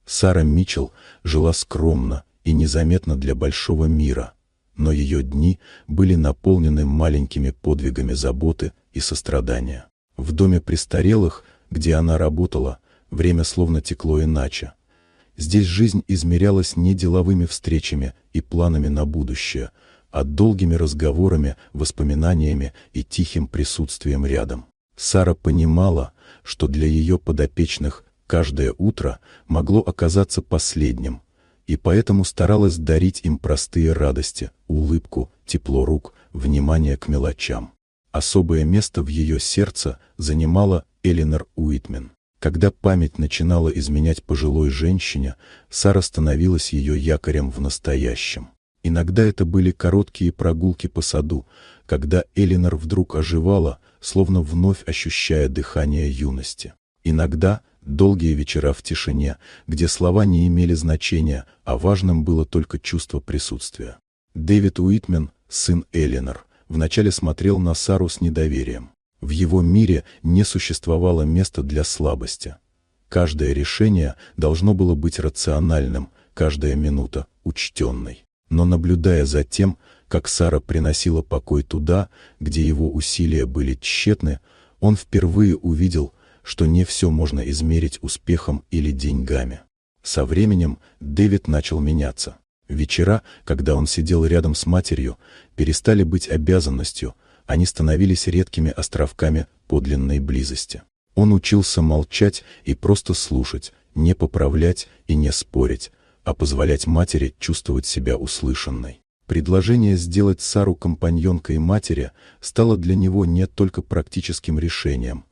Сара Митчелл жила скромно и незаметно для большого мира, но ее дни были наполнены маленькими подвигами заботы и сострадания. В доме престарелых, где она работала, время словно текло иначе. Здесь жизнь измерялась не деловыми встречами и планами на будущее, а долгими разговорами, воспоминаниями и тихим присутствием рядом. Сара понимала, что для ее подопечных каждое утро могло оказаться последним, и поэтому старалась дарить им простые радости, улыбку, тепло рук, внимание к мелочам. Особое место в ее сердце занимала Эленор Уитмен. Когда память начинала изменять пожилой женщине, Сара становилась ее якорем в настоящем. Иногда это были короткие прогулки по саду, когда Эленор вдруг оживала, словно вновь ощущая дыхание юности. Иногда долгие вечера в тишине, где слова не имели значения, а важным было только чувство присутствия. Дэвид Уитмен, сын Эленор, вначале смотрел на Сару с недоверием. В его мире не существовало места для слабости. Каждое решение должно было быть рациональным, каждая минута — учтенной. Но наблюдая за тем, как Сара приносила покой туда, где его усилия были тщетны, он впервые увидел, что не все можно измерить успехом или деньгами. Со временем Дэвид начал меняться. Вечера, когда он сидел рядом с матерью, перестали быть обязанностью, они становились редкими островками подлинной близости. Он учился молчать и просто слушать, не поправлять и не спорить, а позволять матери чувствовать себя услышанной. Предложение сделать Сару компаньонкой матери стало для него не только практическим решением,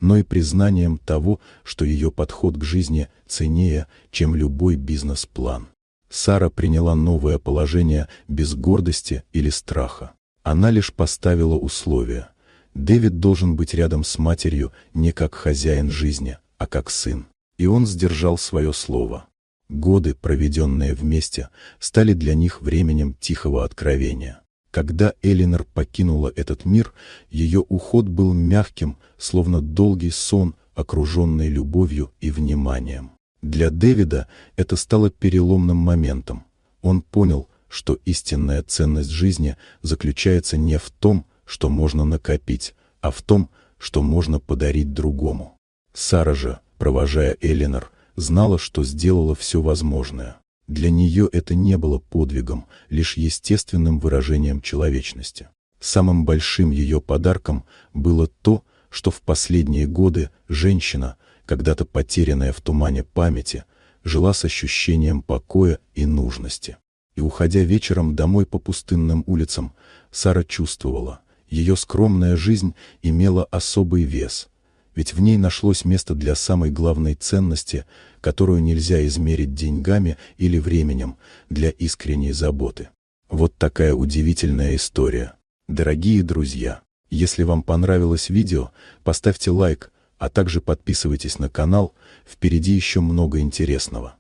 но и признанием того, что ее подход к жизни ценнее, чем любой бизнес-план. Сара приняла новое положение без гордости или страха. Она лишь поставила условия. Дэвид должен быть рядом с матерью не как хозяин жизни, а как сын. И он сдержал свое слово. Годы, проведенные вместе, стали для них временем тихого откровения. Когда Эленор покинула этот мир, ее уход был мягким, словно долгий сон, окруженный любовью и вниманием. Для Дэвида это стало переломным моментом. Он понял, что истинная ценность жизни заключается не в том, что можно накопить, а в том, что можно подарить другому. Сара же, провожая Эленор, знала, что сделала все возможное. Для нее это не было подвигом, лишь естественным выражением человечности. Самым большим ее подарком было то, что в последние годы женщина, когда-то потерянная в тумане памяти, жила с ощущением покоя и нужности. И, уходя вечером домой по пустынным улицам, Сара чувствовала, ее скромная жизнь имела особый вес, ведь в ней нашлось место для самой главной ценности, которую нельзя измерить деньгами или временем, для искренней заботы. Вот такая удивительная история. Дорогие друзья, если вам понравилось видео, поставьте лайк, а также подписывайтесь на канал, впереди еще много интересного.